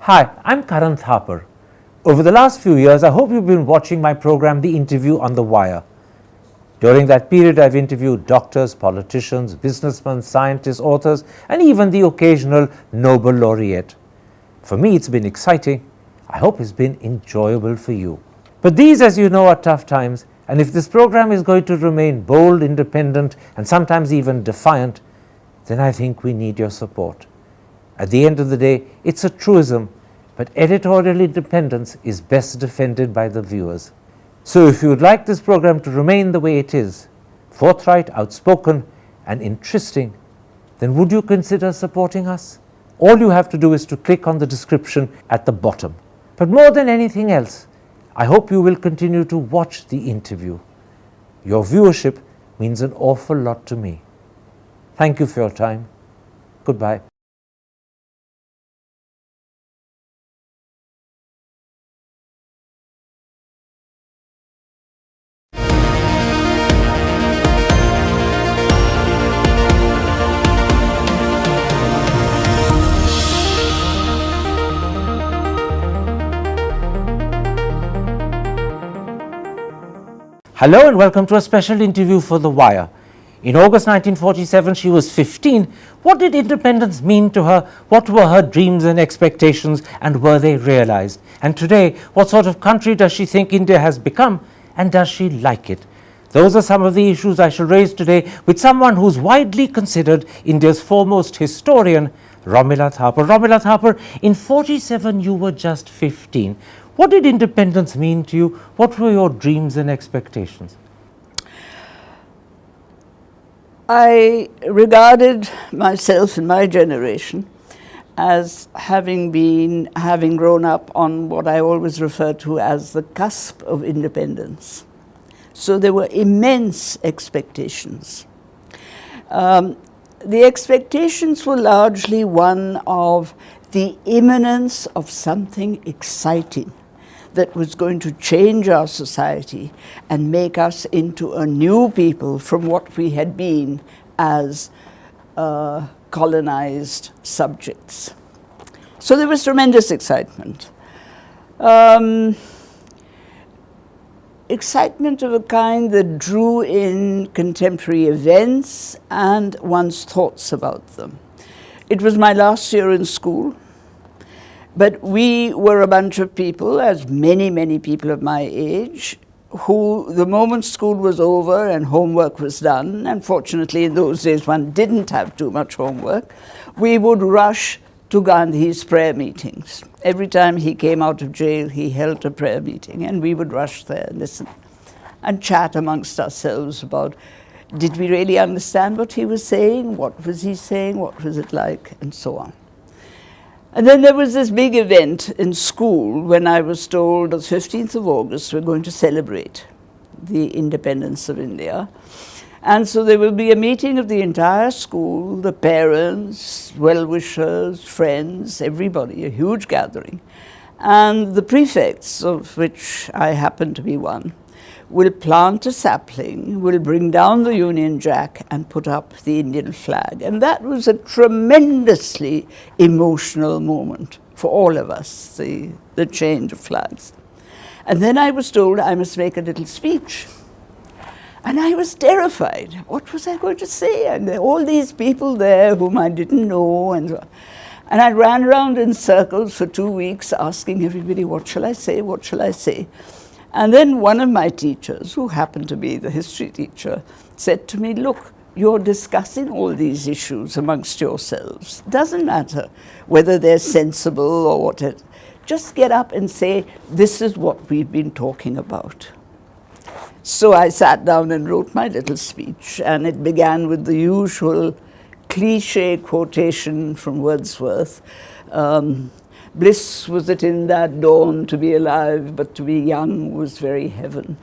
Hi, I'm Romila Thapar. Over the last few years, I hope you've been watching my program, The Interview on the Wire. During that period, I've interviewed doctors, politicians, businessmen, scientists, authors, and even the occasional Nobel laureate. For me, it's been exciting. I hope it's been enjoyable for you. But these, as you know, are tough times, and if this program is going to remain bold, independent, and sometimes even defiant, then I think we need your support. At the end of the day, it's a truism, but editorial independence is best defended by the viewers. So if you would like this program to remain the way it is, forthright, outspoken, and interesting, then would you consider supporting us? All you have to do is to click on the description at the bottom. But more than anything else, I hope you will continue to watch the interview. Your viewership means an awful lot to me. Thank you for your time. Goodbye. Hello and welcome to a special interview for The Wire. In August 1947, she was 15. What did independence mean to her? What were her dreams and expectations, and were they realized? And today, what sort of country does she think India has become, and does she like it? Those are some of the issues I shall raise today with someone who's widely considered India's foremost historian, Romila Thapar. Romila Thapar, in 47 you were just 15. What did independence mean to you? What were your dreams and expectations? I regarded myself and my generation as having grown up on what I always refer to as the cusp of independence. So there were immense expectations. The expectations were largely one of the imminence of something exciting that was going to change our society and make us into a new people from what we had been as colonized subjects. So there was tremendous excitement. Excitement of a kind that drew in contemporary events and one's thoughts about them. It was my last year in school. But we were a bunch of people, as many people of my age, who the moment school was over and homework was done, and fortunately in those days one didn't have too much homework, we would rush to Gandhi's prayer meetings. Every time he came out of jail, he held a prayer meeting, and we would rush there and listen and chat amongst ourselves about, did we really understand what he was saying? What was he saying? What was it like? And so on. And then there was this big event in school when I was told on the 15th of August we're going to celebrate the independence of India. And so there will be a meeting of the entire school, the parents, well-wishers, friends, everybody, a huge gathering. And the prefects, of which I happen to be one, will plant a sapling, will bring down the Union Jack and put up the Indian flag. And that was a tremendously emotional moment for all of us, the change of flags. And then I was told I must make a little speech. And I was terrified. What was I going to say? And there were all these people there whom I didn't know. And I ran around in circles for 2 weeks asking everybody, what shall I say? What shall I say? And then one of my teachers, who happened to be the history teacher, said to me, look, you're discussing all these issues amongst yourselves. Doesn't matter whether they're sensible or what. Just get up and say, this is what we've been talking about. So I sat down and wrote my little speech, and it began with the usual cliche quotation from Wordsworth. Bliss was it in that dawn to be alive, but to be young was very heaven.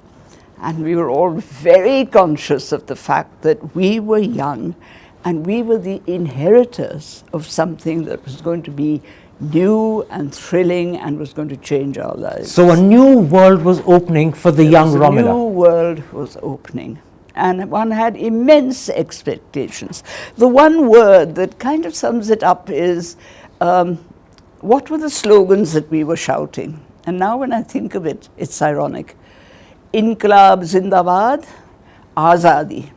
And we were all very conscious of the fact that we were young and we were the inheritors of something that was going to be new and thrilling and was going to change our lives. So a new world was opening for the young Romila. A new world was opening. And one had immense expectations. The one word that kind of sums it up is what were the slogans that we were shouting? And now when I think of it, it's ironic. Inqilab Zindabad, Azadi.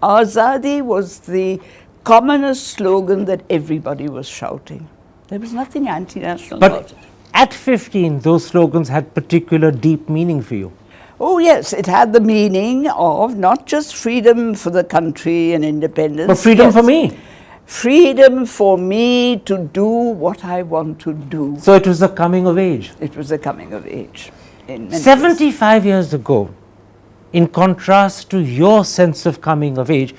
Azadi was the commonest slogan that everybody was shouting. There was nothing anti-national about it. At 15, those slogans had particular deep meaning for you. Oh yes, it had the meaning of not just freedom for the country and independence. But freedom for me. Freedom for me to do what I want to do. So it was a coming of age. It was a coming of age. 75 years ago, in contrast to your sense of coming of age,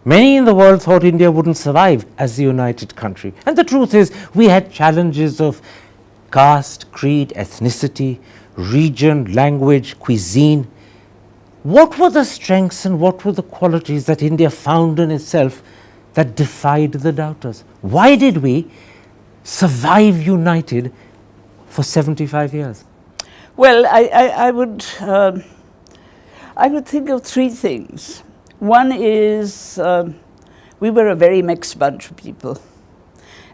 many in the world thought India wouldn't survive as a united country. And the truth is, we had challenges of caste, creed, ethnicity, region, language, cuisine. What were the strengths and what were the qualities that India found in itself that defied the doubters? Why did we survive united for 75 years? Well, I would think of three things. One is we were a very mixed bunch of people.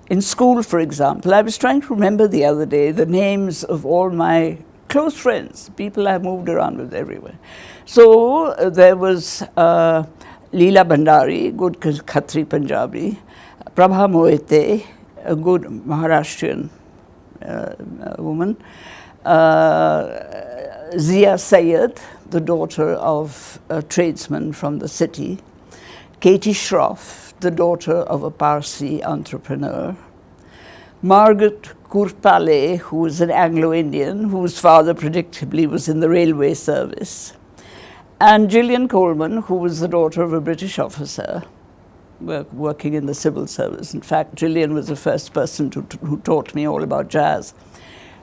In school, for example, I was trying to remember the other day the names of all my close friends, people I moved around with everywhere. So there was Leela Bhandari, good Khatri Punjabi, Prabha Mohite, a good Maharashtrian woman, Zia Sayed, the daughter of a tradesman from the city, Katie Shroff, the daughter of a Parsi entrepreneur, Margaret Kurpale, who was an Anglo-Indian, whose father predictably was in the railway service, and Gillian Coleman, who was the daughter of a British officer working in the civil service. In fact, Gillian was the first person who taught me all about jazz.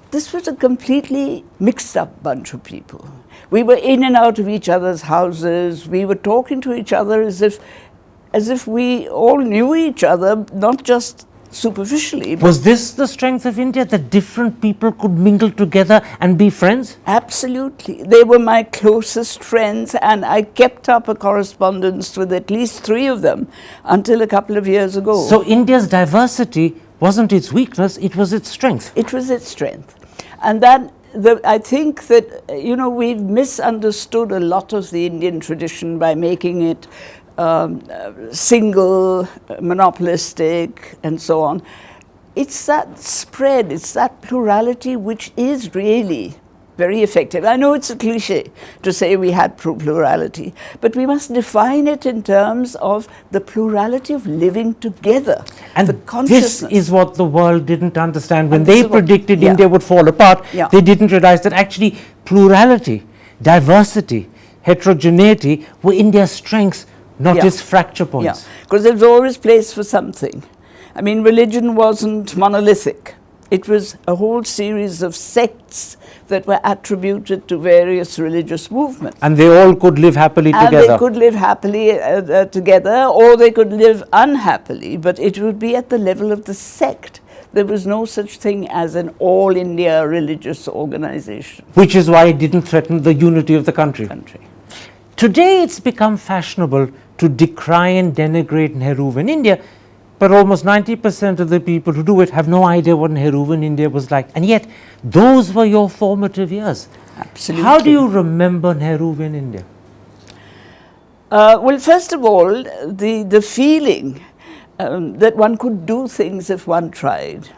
This was a completely mixed up bunch of people. We were in and out of each other's houses. We were talking to each other as if we all knew each other, not just superficially. Was this the strength of India, that different people could mingle together and be friends? Absolutely. They were my closest friends, and I kept up a correspondence with at least three of them until a couple of years ago. So India's diversity wasn't its weakness, it was its strength. It was its strength. And I think that, we've misunderstood a lot of the Indian tradition by making it single, monopolistic, and so on. It's that spread, it's that plurality which is really very effective. I know it's a cliche to say we had plurality, but we must define it in terms of the plurality of living together. And the consciousness. This is what the world didn't understand. When they predicted India would fall apart, they didn't realize that actually plurality, diversity, heterogeneity were India's strengths, not its fracture points. Because there was always place for something. I mean, religion wasn't monolithic. It was a whole series of sects that were attributed to various religious movements. And they all could live happily together. And they could live happily together, or they could live unhappily, but it would be at the level of the sect. There was no such thing as an all-India religious organization. Which is why it didn't threaten the unity of the country. Today it's become fashionable to decry and denigrate Nehru in India, but almost 90% of the people who do it have no idea what Nehru in India was like. And yet, those were your formative years. Absolutely. How do you remember Nehru in India? Well, first of all, the feeling that one could do things if one tried.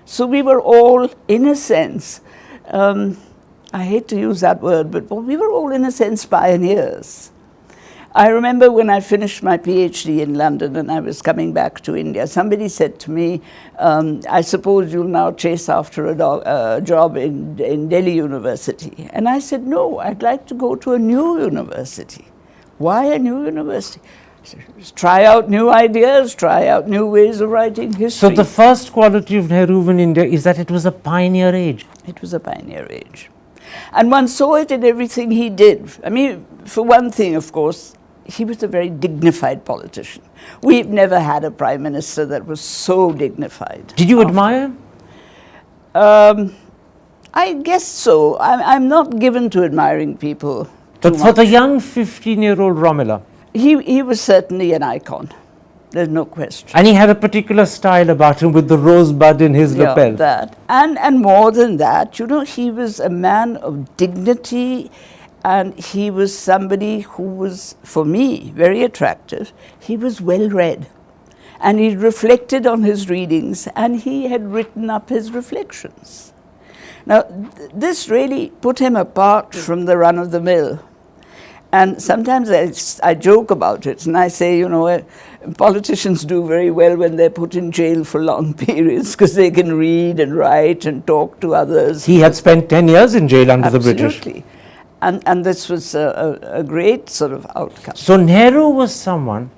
So we were all, in a sense, I hate to use that word, but we were all, in a sense, pioneers. I remember when I finished my PhD in London and I was coming back to India, somebody said to me, I suppose you'll now chase after a job in Delhi University. And I said, no, I'd like to go to a new university. Why a new university? I said, try out new ideas, try out new ways of writing history. So the first quality of Nehru in India is that it was a pioneer age. It was a pioneer age. And one saw it in everything he did. I mean, for one thing, of course, he was a very dignified politician. We've never had a prime minister that was so dignified. Did you admire him? I guess so. I'm not given to admiring people. But for the young 15-year-old Romila? He was certainly an icon. There's no question. And he had a particular style about him with the rosebud in his lapel. That. And more than that, you know, he was a man of dignity, and he was somebody who was, for me, very attractive. He was well read, and he reflected on his readings, and he had written up his reflections. Now, this really put him apart from the run-of-the-mill. And sometimes I joke about it, and I say, you know, politicians do very well when they're put in jail for long periods, because they can read and write and talk to others. He had spent 10 years in jail under the British. Absolutely. And this was a great sort of outcome. So Nehru was someone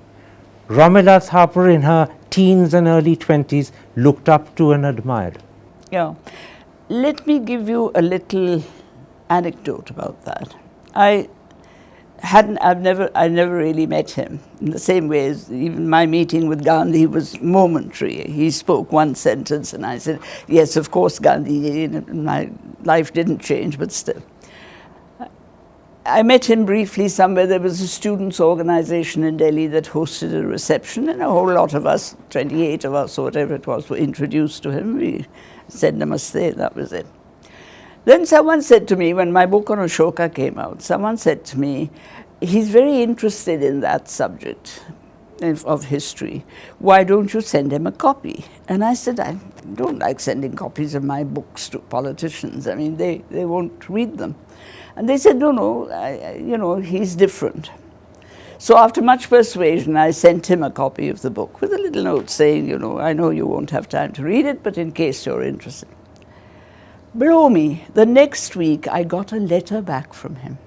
Romila Thapar in her teens and early 20s looked up to and admired. Yeah. Let me give you a little anecdote about that. I never really met him, in the same way as even my meeting with Gandhi was momentary. He spoke one sentence and I said, yes, of course, Gandhi, my life didn't change, but still. I met him briefly somewhere. There was a students' organization in Delhi that hosted a reception, and a whole lot of us, 28 of us or whatever it was, were introduced to him. We said namaste, that was it. Then someone said to me, when my book on Ashoka came out, someone said to me, he's very interested in that subject of history. Why don't you send him a copy? And I said, I don't like sending copies of my books to politicians. I mean, they won't read them. And they said, no, you know, he's different. So after much persuasion, I sent him a copy of the book with a little note saying, you know, I know you won't have time to read it, but in case you're interested. Blow me, the next week I got a letter back from him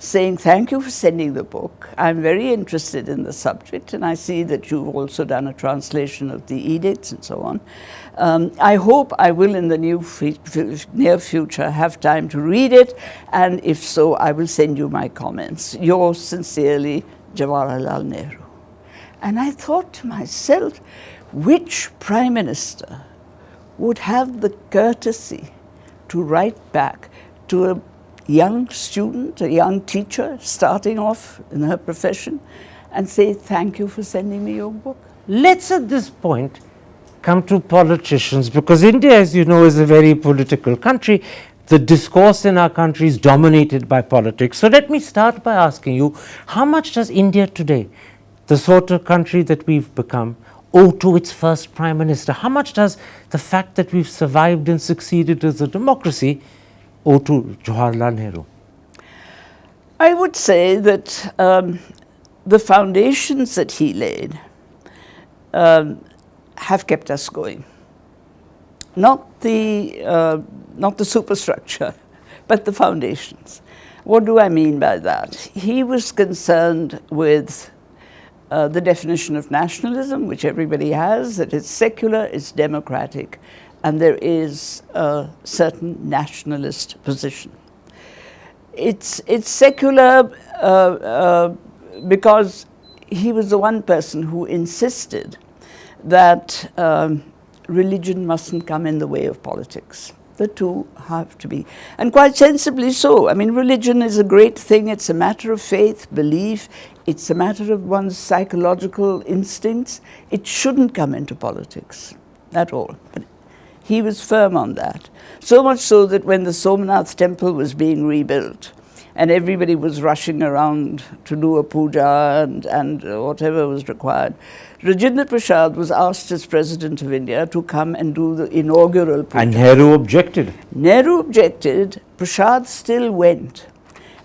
saying, thank you for sending the book. I'm very interested in the subject, and I see that you've also done a translation of the edicts and so on. I hope I will in the near future have time to read it, and if so, I will send you my comments. Yours sincerely, Jawaharlal Nehru. And I thought to myself, which Prime Minister would have the courtesy to write back to a young student, a young teacher starting off in her profession, and say, thank you for sending me your book? Let's at this point come to politicians, because India, as you know, is a very political country. The discourse in our country is dominated by politics. So let me start by asking you, how much does India today, the sort of country that we've become, owe to its first Prime Minister? How much does the fact that we've survived and succeeded as a democracy owe to Jawaharlal Nehru? I would say that the foundations that he laid have kept us going. Not the superstructure, but the foundations. What do I mean by that? He was concerned with the definition of nationalism, which everybody has, that it's secular, it's democratic, and there is a certain nationalist position. It's secular because he was the one person who insisted that religion mustn't come in the way of politics. The two have to be, and quite sensibly so. I mean, religion is a great thing. It's a matter of faith, belief. It's a matter of one's psychological instincts. It shouldn't come into politics at all. But he was firm on that. So much so that when the Somnath temple was being rebuilt, and everybody was rushing around to do a puja and whatever was required, Rajendra Prasad was asked as President of India to come and do the inaugural puja. And Nehru objected. Nehru objected. Prasad still went.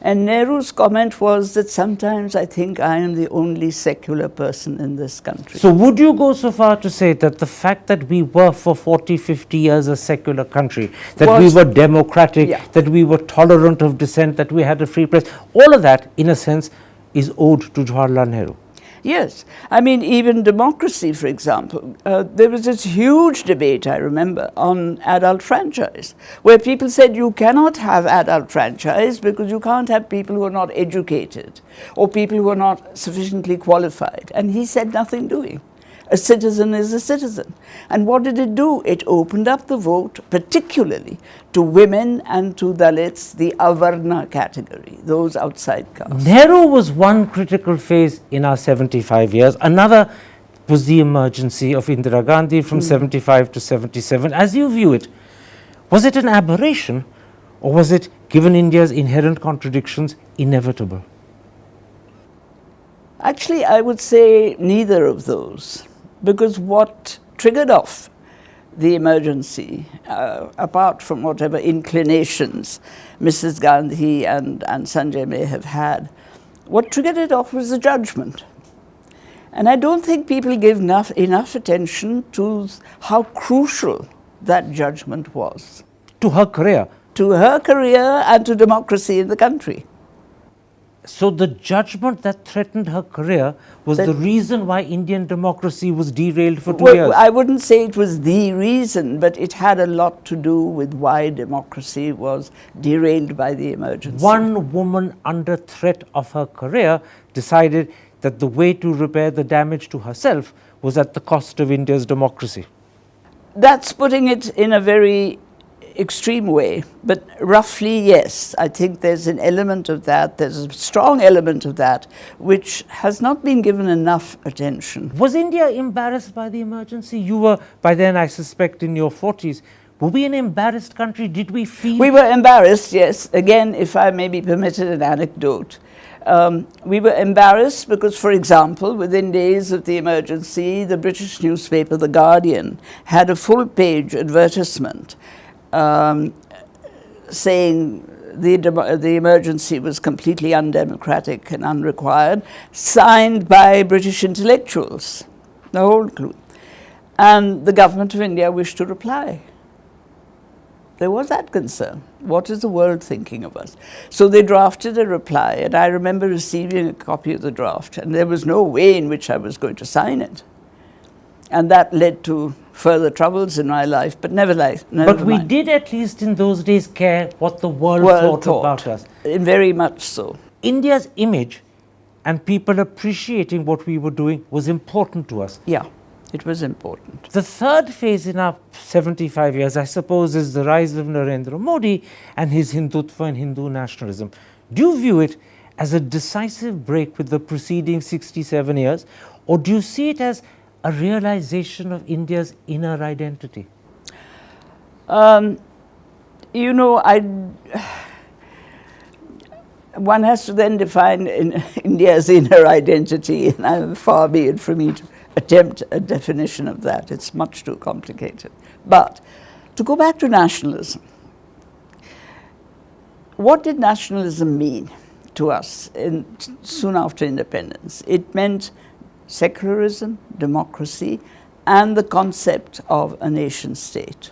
And Nehru's comment was that sometimes I think I am the only secular person in this country. So would you go so far to say that the fact that we were for 40, 50 years a secular country, that we were democratic, that we were tolerant of dissent, that we had a free press, all of that, in a sense, is owed to Jawaharlal Nehru? Yes. I mean, even democracy, for example. There was this huge debate, I remember, on adult franchise, where people said you cannot have adult franchise because you can't have people who are not educated or people who are not sufficiently qualified. And he said nothing doing. A citizen is a citizen. And what did it do? It opened up the vote, particularly to women and to Dalits, the Avarna category, those outside caste. Nehru was one critical phase in our 75 years. Another was the emergency of Indira Gandhi from 75 to 77. As you view it, was it an aberration, or was it, given India's inherent contradictions, inevitable? Actually, I would say neither of those, because what triggered off the emergency, apart from whatever inclinations Mrs. Gandhi and Sanjay may have had, what triggered it off was a judgment. And I don't think people gave enough attention to how crucial that judgment was. To her career? To her career and to democracy in the country. So the judgment that threatened her career was the reason why Indian democracy was derailed for 2 years? I wouldn't say it was the reason, but it had a lot to do with why democracy was derailed by the emergency. One woman under threat of her career decided that the way to repair the damage to herself was at the cost of India's democracy. That's putting it in a very extreme way, but roughly, yes. I think there's an element of that, there's a strong element of that, which has not been given enough attention. Was India embarrassed by the emergency? You were, by then, I suspect, in your 40s. Were we an embarrassed country? Did we feel? We were embarrassed, yes. Again, if I may be permitted an anecdote. We were embarrassed because, for example, within days of the emergency, the British newspaper, The Guardian, had a full-page advertisement saying the emergency was completely undemocratic and unrequired, signed by British intellectuals, the whole clue. And the government of India wished to reply. There was that concern. What is the world thinking of us? So they drafted a reply, and I remember receiving a copy of the draft, and there was no way in which I was going to sign it. And that led to further troubles in my life, but nevertheless. But we did, at least in those days, care what the world thought about us. Very much so. India's image and people appreciating what we were doing was important to us. Yeah, it was important. The third phase in our 75 years, I suppose, is the rise of Narendra Modi and his Hindutva and Hindu nationalism. Do you view it as a decisive break with the preceding 67 years, or do you see it as a realization of India's inner identity? You know, one has to then define India's inner identity, and far be it from me to attempt a definition of that. It's much too complicated. But to go back to nationalism, what did nationalism mean to us soon after independence? It meant secularism, democracy, and the concept of a nation state.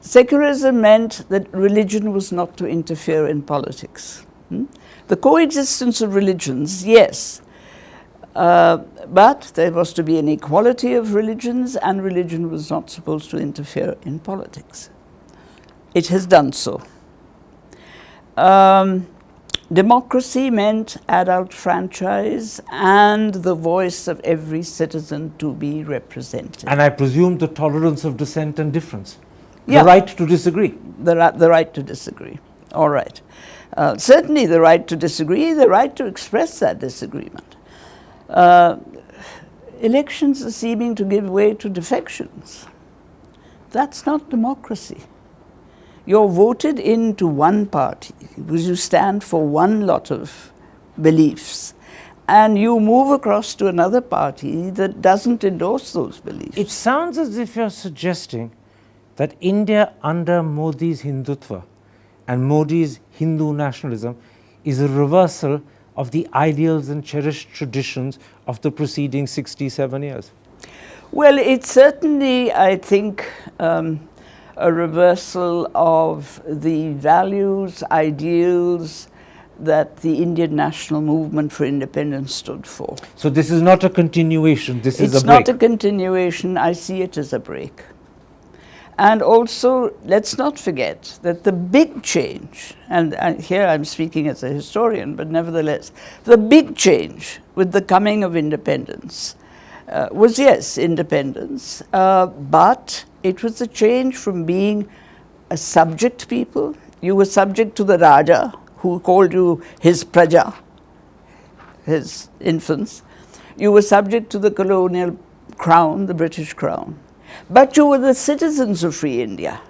Secularism meant that religion was not to interfere in politics. The coexistence of religions, yes, but there was to be an equality of religions, and religion was not supposed to interfere in politics. It has done so. Democracy meant adult franchise and the voice of every citizen to be represented. And I presume the tolerance of dissent and difference. Yeah. The right to disagree. The right to disagree. All right. Certainly the right to disagree, the right to express that disagreement. Elections are seeming to give way to defections. That's not democracy. You're voted into one party because you stand for one lot of beliefs, and you move across to another party that doesn't endorse those beliefs. It sounds as if you're suggesting that India under Modi's Hindutva and Modi's Hindu nationalism is a reversal of the ideals and cherished traditions of the preceding 67 years. Well, it's certainly, I think, a reversal of the values, ideals that the Indian national movement for independence stood for. So this is not a continuation, this is a break. It's not a continuation, I see it as a break. And also, let's not forget that the big change, and here I'm speaking as a historian, but nevertheless, the big change with the coming of independence was, yes, independence, but it was a change from being a subject people. You were subject to the Raja, who called you his praja, his infants. You were subject to the colonial crown, the British crown. But you were the citizens of free India.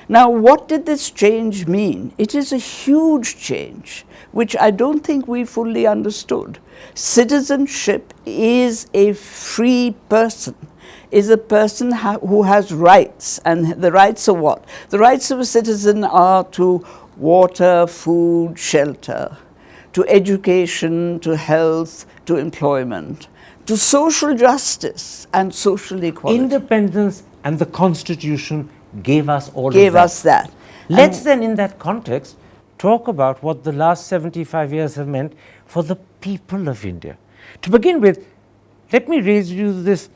Now, what did this change mean? It is a huge change, which I don't think we fully understood. Citizenship is a free person, is a person who has rights. And the rights are what? The rights of a citizen are to water, food, shelter, to education, to health, to employment, to social justice and social equality. Independence and the Constitution gave us all Gave of that. us that. Let's then, in that context, talk about what the last 75 years have meant for the people of India. To begin with, let me raise you this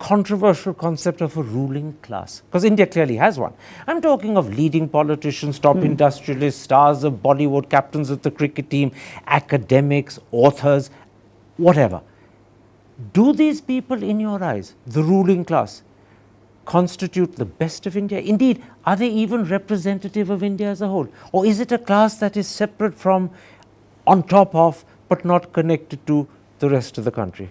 controversial concept of a ruling class, because India clearly has one. I'm talking of leading politicians, top industrialists, stars of Bollywood, captains of the cricket team, academics, authors, whatever. Do these people, in your eyes, the ruling class, constitute the best of India? Indeed, are they even representative of India as a whole? Or is it a class that is separate from, on top of, but not connected to the rest of the country?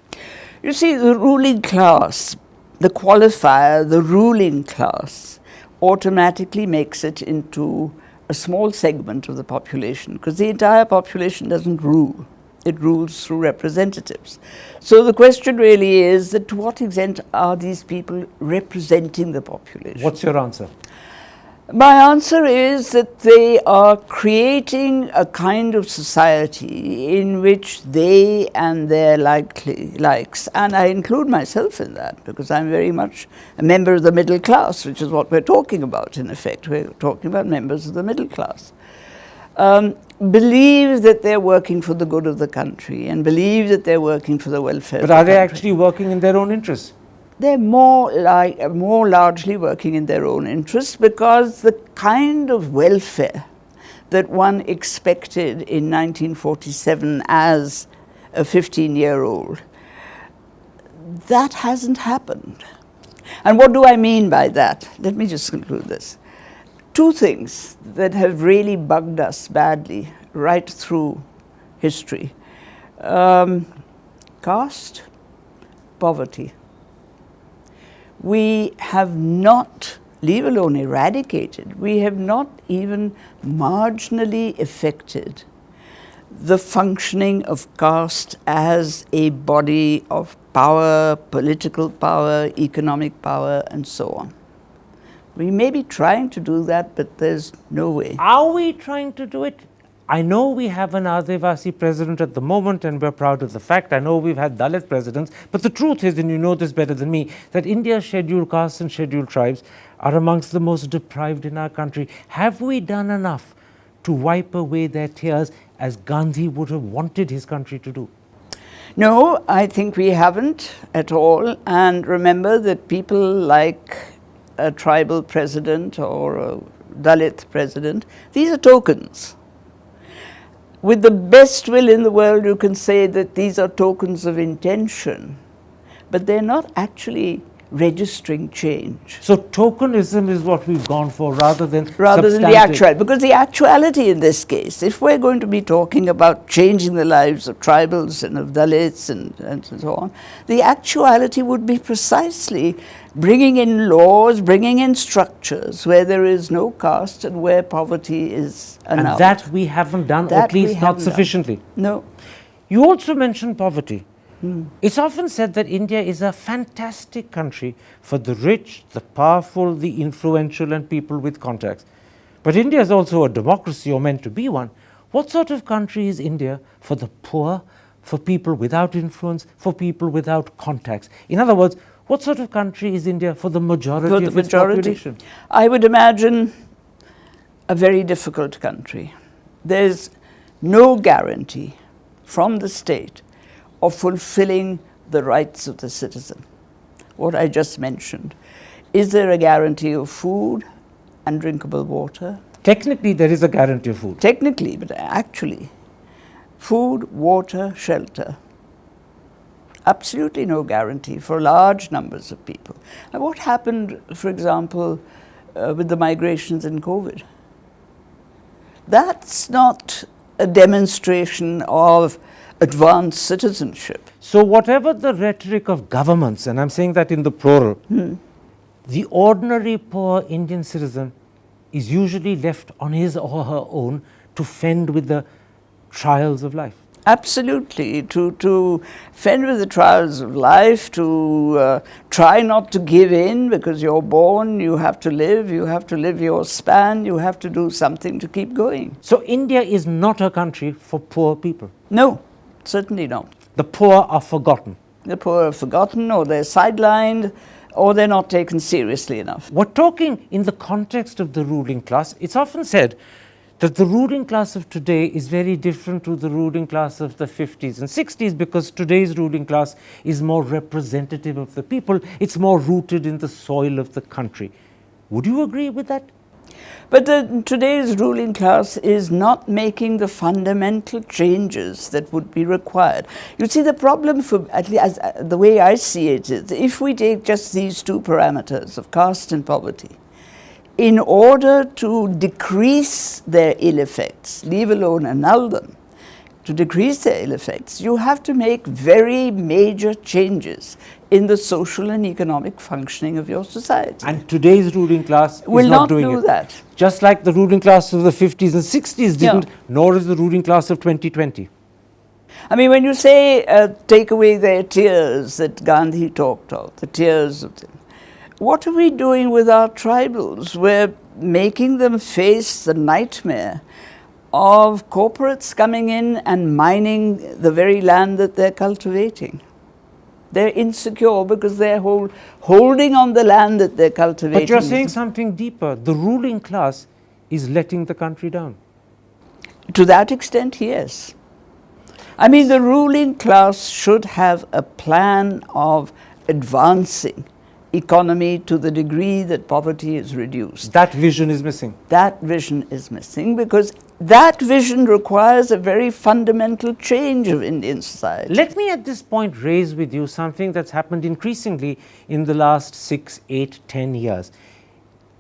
You see, the ruling class, the qualifier, the ruling class, automatically makes it into a small segment of the population, because the entire population doesn't rule. It rules through representatives. So the question really is that to what extent are these people representing the population? What's your answer? My answer is that they are creating a kind of society in which they and their likes, and I include myself in that because I'm very much a member of the middle class, which is what we're talking about in effect. We're talking about members of the middle class. Believe that they're working for the good of the country and believe that they're working for the welfare of the country. But are they actually working in their own interests? They're more largely working in their own interests, because the kind of welfare that one expected in 1947 as a 15-year-old, that hasn't happened. And what do I mean by that? Let me just conclude this. Two things that have really bugged us badly right through history. Caste, poverty. We have not, leave alone eradicated, we have not even marginally affected the functioning of caste as a body of power, political power, economic power, and so on. We may be trying to do that, but there's no way. Are we trying to do it? I know we have an Adivasi president at the moment, and we're proud of the fact. I know we've had Dalit presidents, but the truth is, and you know this better than me, that India's scheduled castes and scheduled tribes are amongst the most deprived in our country. Have we done enough to wipe away their tears as Gandhi would have wanted his country to do? No, I think we haven't at all. And remember that people like a tribal president or a Dalit president, these are tokens. With the best will in the world, you can say that these are tokens of intention, but they're not actually registering change. So tokenism is what we've gone for rather than the substantive. actuality. Because the actuality in this case, if we're going to be talking about changing the lives of tribals and of Dalits and so on, the actuality would be precisely bringing in laws, bringing in structures where there is no caste and where poverty is allowed. And that we haven't done, or at least not sufficiently. No. You also mentioned poverty. It's often said that India is a fantastic country for the rich, the powerful, the influential, and people with contacts. But India is also a democracy, or meant to be one. What sort of country is India for the poor, for people without influence, for people without contacts? In other words, what sort of country is India for the majority of its population? I would imagine a very difficult country. There's no guarantee from the state of fulfilling the rights of the citizen. What I just mentioned. Is there a guarantee of food and drinkable water? Technically, there is a guarantee of food. Technically, but actually, food, water, shelter. Absolutely no guarantee for large numbers of people. And what happened, for example, with the migrations in COVID? That's not a demonstration of advanced citizenship. So whatever the rhetoric of governments, and I'm saying that in the plural, the ordinary poor Indian citizen is usually left on his or her own to fend with the trials of life. Absolutely, to fend with the trials of life, to try not to give in, because you're born, you have to live your span, you have to do something to keep going. So India is not a country for poor people. No, certainly not. The poor are forgotten. The poor are forgotten, or they're sidelined, or they're not taken seriously enough. We're talking in the context of the ruling class. It's often said that the ruling class of today is very different to the ruling class of the 50s and 60s, because today's ruling class is more representative of the people. It's more rooted in the soil of the country. Would you agree with that? But today's ruling class is not making the fundamental changes that would be required. You see, the problem, for at least the way I see it, is if we take just these two parameters of caste and poverty, in order to decrease their ill effects, leave alone annul them, to decrease their ill effects, you have to make very major changes in the social and economic functioning of your society. And today's ruling class will is not doing do it. that. Just like the ruling class of the 50s and 60s didn't, Yeah. nor is the ruling class of 2020. I mean, when you say take away their tears that Gandhi talked of, the tears of them, what are we doing with our tribals? We're making them face the nightmare of corporates coming in and mining the very land that they're cultivating. They're insecure because they're holding on the land that they're cultivating. But you're saying something deeper. The ruling class is letting the country down. To that extent, yes. I mean, the ruling class should have a plan of advancing economy to the degree that poverty is reduced. That vision is missing. That vision is missing because that vision requires a very fundamental change of Indian society. Let me at this point raise with you something that's happened increasingly in the last 6, 8, 10 years.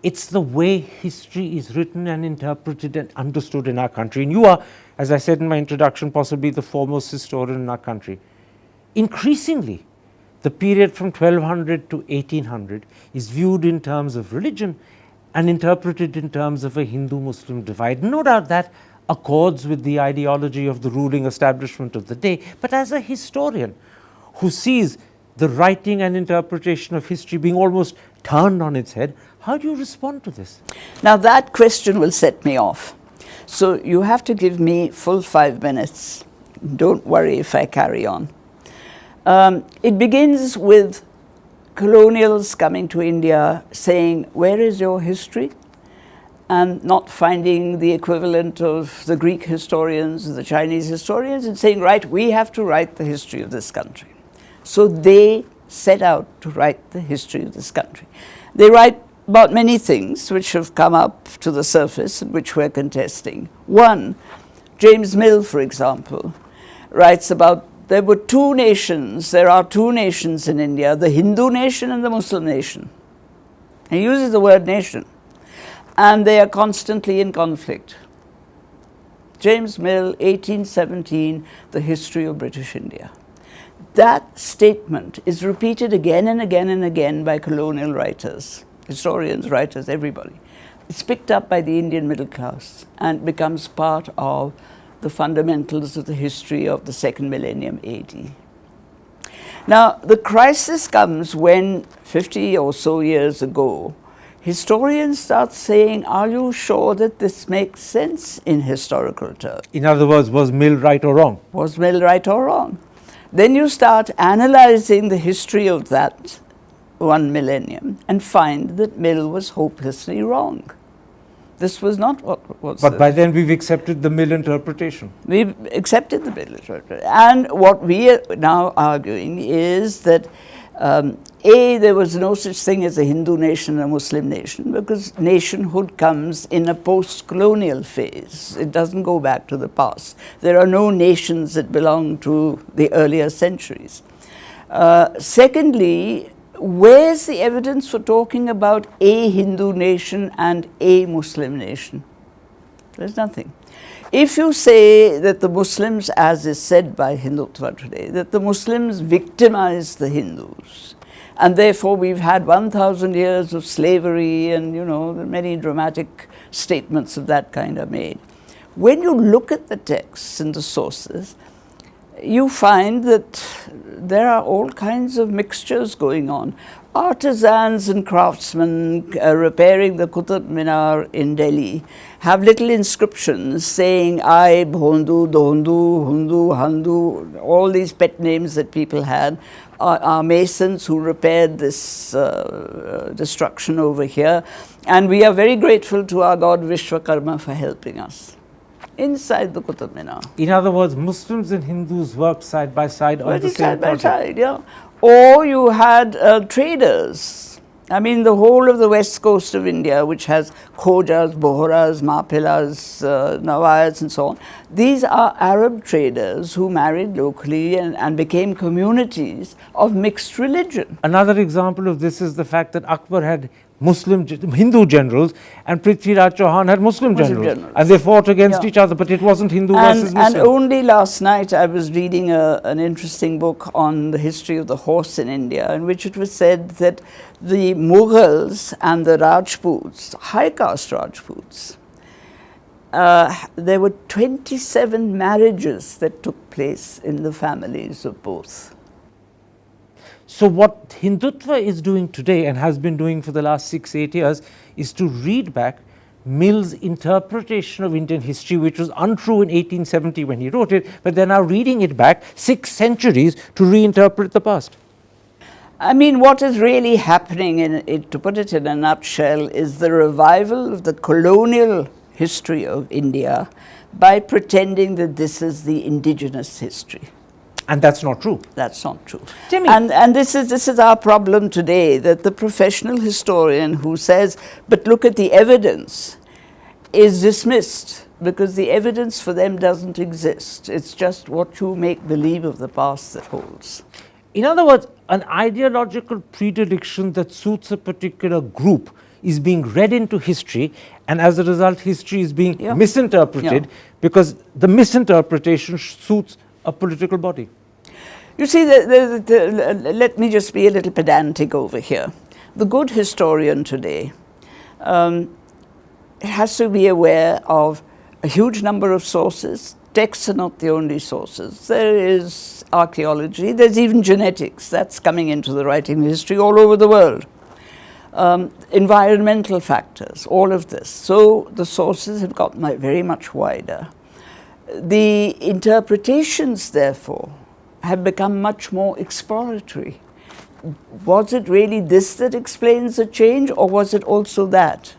It's the way history is written and interpreted and understood in our country. And you are, as I said in my introduction, possibly the foremost historian in our country. Increasingly, the period from 1200 to 1800 is viewed in terms of religion and interpreted in terms of a Hindu-Muslim divide. No doubt that accords with the ideology of the ruling establishment of the day, but as a historian who sees the writing and interpretation of history being almost turned on its head, how do you respond to this? Now that question will set me off. So you have to give me full 5 minutes. Don't worry if I carry on. It begins with colonials coming to India saying, where is your history? And not finding the equivalent of the Greek historians, the Chinese historians, and saying, right, we have to write the history of this country. So they set out to write the history of this country. They write about many things which have come up to the surface and which we're contesting. One, James Mill, for example, writes about there are two nations in India, the Hindu nation and the Muslim nation. He uses the word nation. And they are constantly in conflict. James Mill, 1817, The History of British India. That statement is repeated again and again and again by colonial writers, historians, writers, everybody. It's picked up by the Indian middle class and becomes part of the fundamentals of the history of the second millennium AD. Now, the crisis comes when 50 or so years ago, historians start saying, are you sure that this makes sense in historical terms? In other words, was Mill right or wrong? Was Mill right or wrong? Then you start analyzing the history of that one millennium and find that Mill was hopelessly wrong. This was not what was. But by then we've accepted the Mill interpretation. We've accepted the Mill interpretation. And what we are now arguing is that there was no such thing as a Hindu nation and a Muslim nation, because nationhood comes in a post-colonial phase. It doesn't go back to the past. There are no nations that belong to the earlier centuries. Secondly, where's the evidence for talking about a Hindu nation and a Muslim nation? There's nothing. If you say that the Muslims, as is said by Hindutva today, that the Muslims victimize the Hindus, and therefore we've had 1,000 years of slavery, and many dramatic statements of that kind are made. When you look at the texts and the sources, you find that there are all kinds of mixtures going on. Artisans and craftsmen repairing the Qutb Minar in Delhi have little inscriptions saying I, Bhondu, Dhondu, Hundu, Handu, all these pet names that people had, are masons who repaired this destruction over here. And we are very grateful to our god Vishwakarma for helping us. Inside the Qutb Minar. In other words, Muslims and Hindus worked side by side on the same project. Side by side, yeah. Or you had traders. I mean, the whole of the west coast of India, which has Khojas, Bohras, Mapilas, Nawayas and so on, these are Arab traders who married locally and became communities of mixed religion. Another example of this is the fact that Akbar had Hindu generals and Prithviraj Chauhan had Muslim generals. And they fought against each other, but it wasn't Hindu versus Muslim. And only last night I was reading an interesting book on the history of the horse in India, in which it was said that the Mughals and the Rajputs, high caste Rajputs, there were 27 marriages that took place in the families of both. So what Hindutva is doing today and has been doing for the last 6-8 years is to read back Mill's interpretation of Indian history, which was untrue in 1870 when he wrote it, but they're now reading it back 6 centuries to reinterpret the past. I mean, what is really happening, to put it in a nutshell, is the revival of the colonial history of India by pretending that this is the indigenous history. And that's not true. That's not true. Jimmy. And this is our problem today, that the professional historian who says, but look at the evidence, is dismissed because the evidence for them doesn't exist. It's just what you make believe of the past that holds. In other words, an ideological predilection that suits a particular group is being read into history, and as a result, history is being misinterpreted because the misinterpretation suits a political body. You see, let me just be a little pedantic over here. The good historian today has to be aware of a huge number of sources. Texts are not the only sources. There is archaeology, there's even genetics. That's coming into the writing of history all over the world. Environmental factors, all of this. So the sources have got very much wider. The interpretations, therefore, have become much more exploratory. Was it really this that explains the change, or was it also that?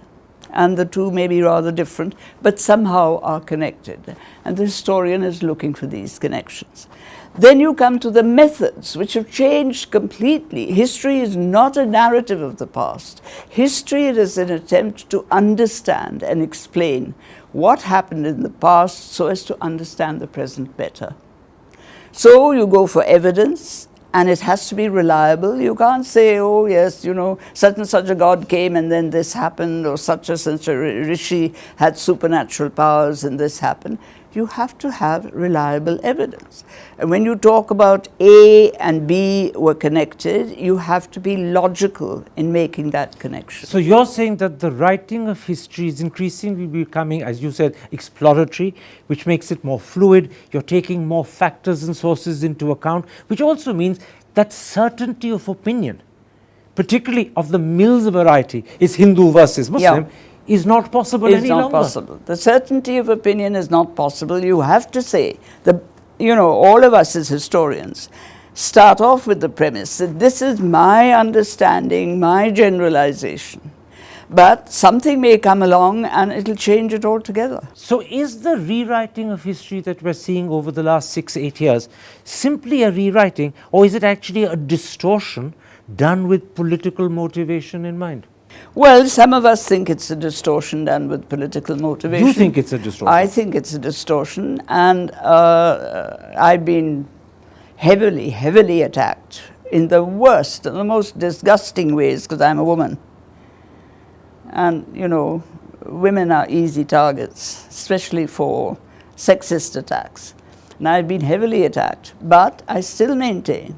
And the two may be rather different, but somehow are connected. And the historian is looking for these connections. Then you come to the methods, which have changed completely. History is not a narrative of the past. History is an attempt to understand and explain what happened in the past so as to understand the present better. So you go for evidence, and it has to be reliable. You can't say, oh yes, such and such a god came and then this happened, or such and such a rishi had supernatural powers and this happened. You have to have reliable evidence. And when you talk about A and B were connected, you have to be logical in making that connection. So you're saying that the writing of history is increasingly becoming, as you said, exploratory, which makes it more fluid. You're taking more factors and sources into account, which also means that certainty of opinion, particularly of the Mill's variety, is Hindu versus Muslim, is not possible any longer. It's not possible. The certainty of opinion is not possible. You have to say, all of us as historians start off with the premise that this is my understanding, my generalization. But something may come along and it'll change it altogether. So is the rewriting of history that we're seeing over the last 6-8 years simply a rewriting, or is it actually a distortion done with political motivation in mind? Well, some of us think it's a distortion done with political motivation. You think it's a distortion? I think it's a distortion, and I've been heavily attacked in the worst and the most disgusting ways because I'm a woman. And, women are easy targets, especially for sexist attacks. And I've been heavily attacked, but I still maintain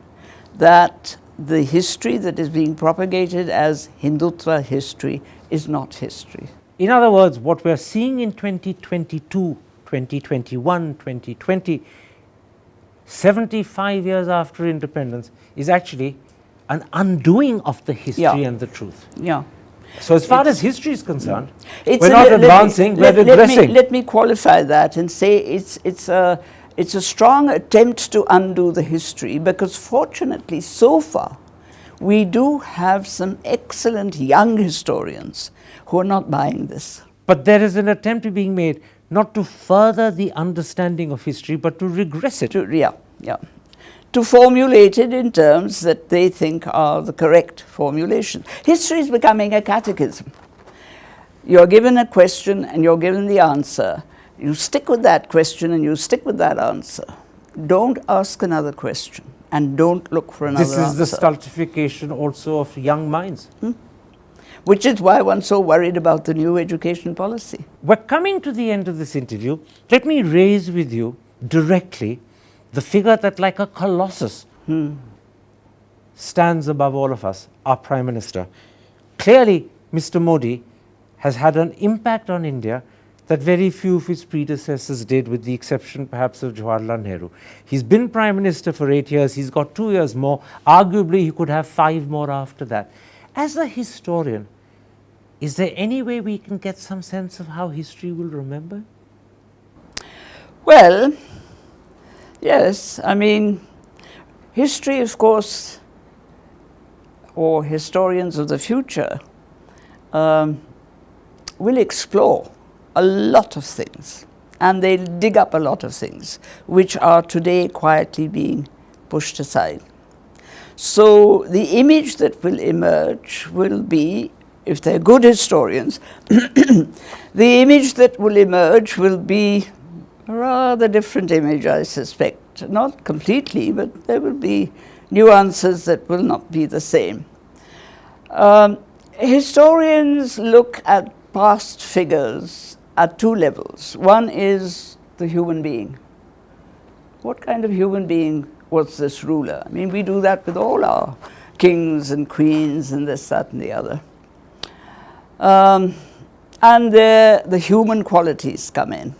that the history that is being propagated as Hindutva history is not history. In other words, what we're seeing in 2022, 2021, 2020, 75 years after independence, is actually an undoing of the history and the truth. Yeah. So as far as history is concerned, It's we're not advancing, we're regressing. Let me qualify that and say it's a strong attempt to undo the history, because fortunately so far we do have some excellent young historians who are not buying this. But there is an attempt being made not to further the understanding of history, but to regress it. To formulate it in terms that they think are the correct formulation. History is becoming a catechism. You're given a question and you're given the answer. You stick with that question and you stick with that answer. Don't ask another question and don't look for another answer. This is the stultification also of young minds. Which is why one's so worried about the new education policy. We're coming to the end of this interview. Let me raise with you directly the figure that, like a colossus, stands above all of us, our Prime Minister. Clearly, Mr. Modi has had an impact on India that very few of his predecessors did, with the exception perhaps of Jawaharlal Nehru. He's been Prime Minister for 8 years, he's got 2 years more, arguably he could have 5 more after that. As a historian, is there any way we can get some sense of how history will remember? Well, yes, I mean, history, of course, or historians of the future, will explore a lot of things, and they'll dig up a lot of things which are today quietly being pushed aside. So the image that will emerge will be, if they're good historians, the image that will emerge will be a rather different image, I suspect. Not completely, but there will be nuances that will not be the same. Historians look at past figures at 2 levels. One is the human being. What kind of human being was this ruler? I mean, we do that with all our kings and queens and this, that, and the other. And the human qualities come in.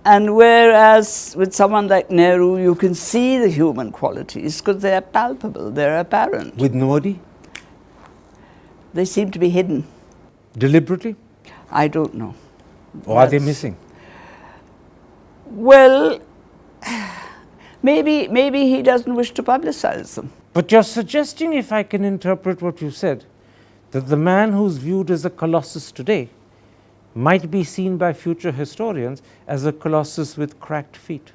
And whereas with someone like Nehru, you can see the human qualities because they are palpable, they're apparent. With Modi? They seem to be hidden. Deliberately? I don't know. Or are they missing? Well, maybe he doesn't wish to publicize them. But you're suggesting, if I can interpret what you said, that the man who's viewed as a colossus today might be seen by future historians as a colossus with cracked feet.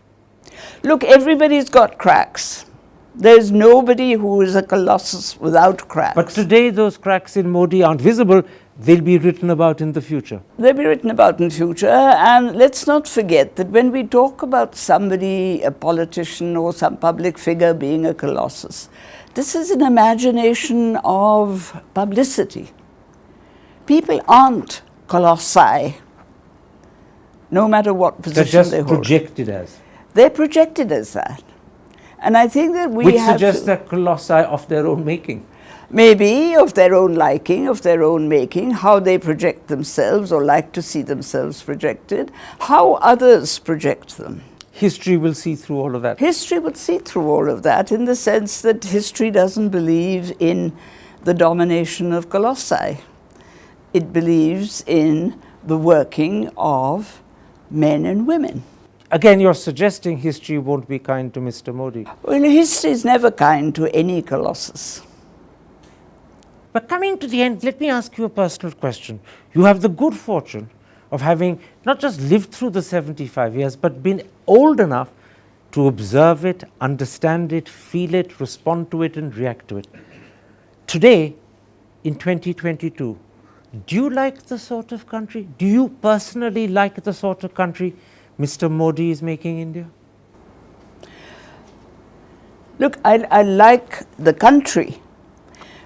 Look, everybody's got cracks. There's nobody who is a colossus without cracks. But today those cracks in Modi aren't visible. They'll be written about in the future. They'll be written about in the future. And let's not forget that when we talk about somebody, a politician or some public figure being a colossus, this is an imagination of publicity. People aren't colossi, no matter what position they hold. They're just projected as. They're projected as that. And I think that we Which have suggests that colossi of their own making. Maybe of their own liking, of their own making, how they project themselves or like to see themselves projected, how others project them. History will see through all of that. History will see through all of that in the sense that history doesn't believe in the domination of colossi. It believes in the working of men and women. Again, you're suggesting history won't be kind to Mr. Modi. Well, history is never kind to any colossus. But coming to the end, let me ask you a personal question. You have the good fortune of having not just lived through the 75 years, but been old enough to observe it, understand it, feel it, respond to it, and react to it. Today, in 2022, do you like the sort of country? Do you personally like the sort of country Mr. Modi is making India? Look, I like the country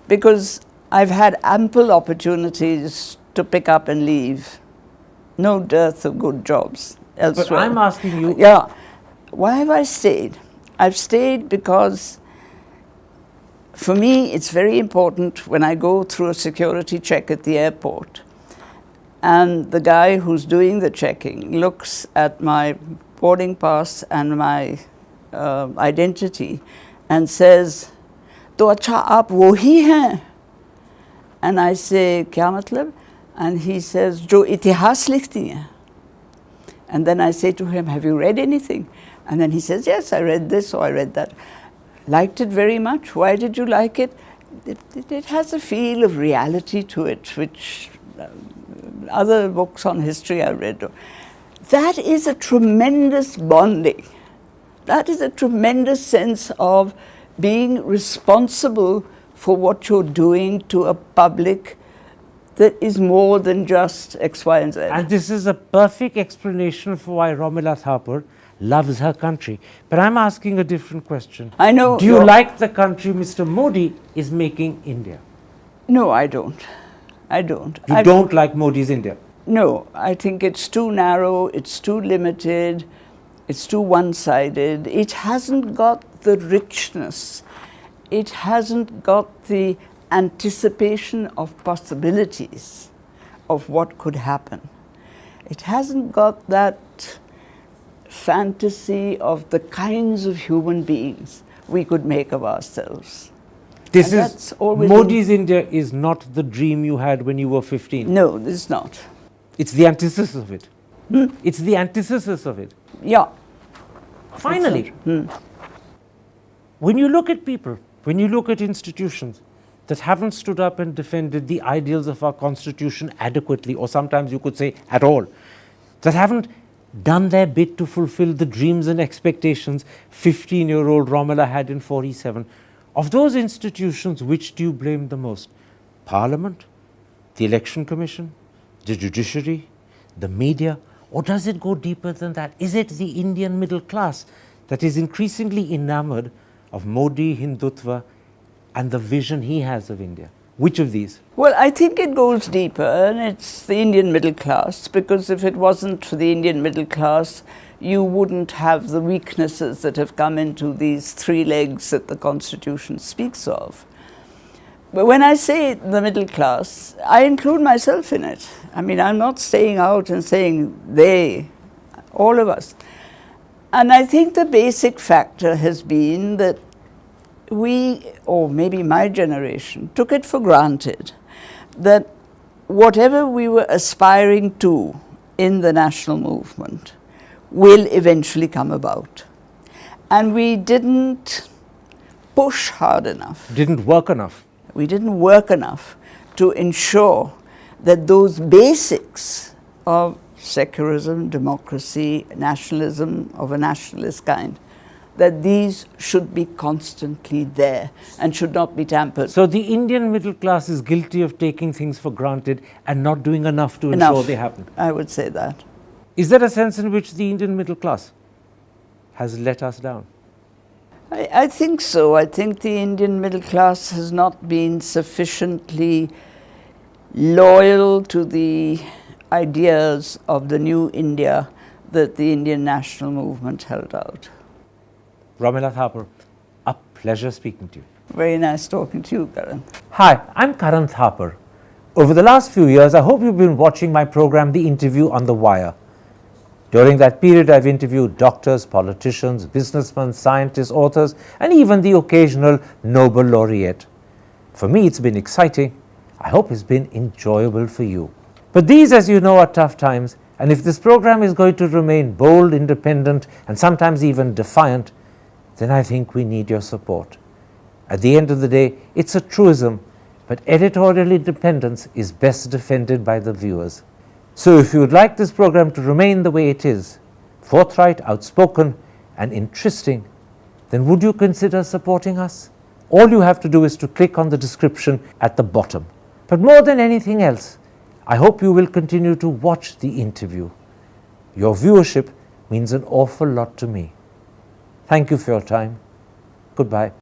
because I've had ample opportunities to pick up and leave. No dearth of good jobs elsewhere. But I'm asking you... Yeah. Why have I stayed? I've stayed because for me it's very important when I go through a security check at the airport and the guy who's doing the checking looks at my boarding pass and my identity and says, "To acha aap wohi hain?" And I say, "Kya matlab?" And he says, "Jo itihas likhti hain." And then I say to him, "Have you read anything?" And then he says, "Yes, I read this or I read that." Liked it very much. Why did you like it? It has a feel of reality to it, which other books on history I read. That is a tremendous bonding. That is a tremendous sense of being responsible for what you're doing to a public that is more than just X, Y, and Z. And this is a perfect explanation for why Romila Thapar loves her country. But I'm asking a different question. I know. Do you like the country Mr. Modi is making India? No, I don't. I don't. You don't like Modi's India? No, I think it's too narrow, it's too limited, it's too one-sided. It hasn't got the richness. It hasn't got the anticipation of possibilities of what could happen. It hasn't got that fantasy of the kinds of human beings we could make of ourselves. This is Modi's India is not the dream you had when you were 15. No, it's not. It's the antithesis of it. It's the antithesis of it. Yeah. Finally, when you look at people, when you look at institutions that haven't stood up and defended the ideals of our constitution adequately, or sometimes you could say at all, that haven't done their bit to fulfill the dreams and expectations 15-year-old Romila had in 47, of those institutions, which do you blame the most? Parliament, the Election Commission, the judiciary, the media, or does it go deeper than that? Is it the Indian middle class that is increasingly enamored of Modi, Hindutva, and the vision he has of India? Which of these? Well, I think it goes deeper, and it's the Indian middle class, because if it wasn't for the Indian middle class, you wouldn't have the weaknesses that have come into these three legs that the Constitution speaks of. But when I say the middle class, I include myself in it. I mean, I'm not staying out and saying they, all of us. And I think the basic factor has been that we, or maybe my generation, took it for granted that whatever we were aspiring to in the national movement will eventually come about. And we didn't push hard enough. Didn't work enough. We didn't work enough to ensure that those basics of secularism, democracy, nationalism of a nationalist kind, that these should be constantly there and should not be tampered. So the Indian middle class is guilty of taking things for granted and not doing enough to ensure they happen. I would say that. Is there a sense in which the Indian middle class has let us down? I think so. I think the Indian middle class has not been sufficiently loyal to the ideas of the new India that the Indian national movement held out. Romila Thapar, a pleasure speaking to you. Very nice talking to you, Karan. Hi, I'm Karan Thapar. Over the last few years, I hope you've been watching my program, The Interview on the Wire. During that period, I've interviewed doctors, politicians, businessmen, scientists, authors, and even the occasional Nobel laureate. For me, it's been exciting. I hope it's been enjoyable for you. But these, as you know, are tough times, and if this program is going to remain bold, independent, and sometimes even defiant, then I think we need your support. At the end of the day, it's a truism, but editorial independence is best defended by the viewers. So if you would like this program to remain the way it is, forthright, outspoken, and interesting, then would you consider supporting us? All you have to do is to click on the description at the bottom. But more than anything else, I hope you will continue to watch the interview. Your viewership means an awful lot to me. Thank you for your time. Goodbye.